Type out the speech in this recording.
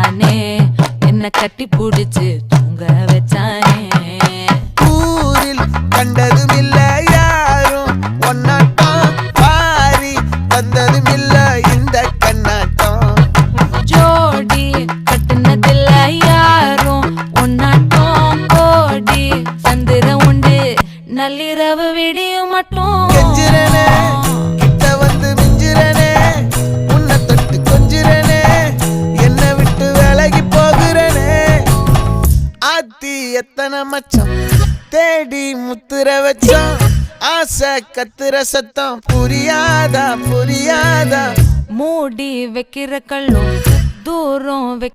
வச்சானே, என்ன கட்டி புடிச்சு தூங்க வச்சானே. ஊரில் கண்டதும் இல்ல யாரும் ஒன்னாட்டம், பாரி வந்ததும் இல்ல இந்த கண்ணாட்டம். ஜோடி கட்டுனதில்ல யாரும் ஒன்னாட்டம், கோடி சந்திர உண்டு நள்ளிரவு விடியும் மட்டும். கெஞ்சிரனே கிட்ட வந்து மிஞ்சிரனே, உன்னை தொட்டு கொஞ்சிரனே, என்ன விட்டு விலகி போகிறனே. ஆத்தி எத்தனை மச்சம் தேடி முத்துற வச்சோம், ஆசை கத்துற சத்தம் புரியாதா புரியாதா. மூடி வைக்கிற கள்ளும் தூரம்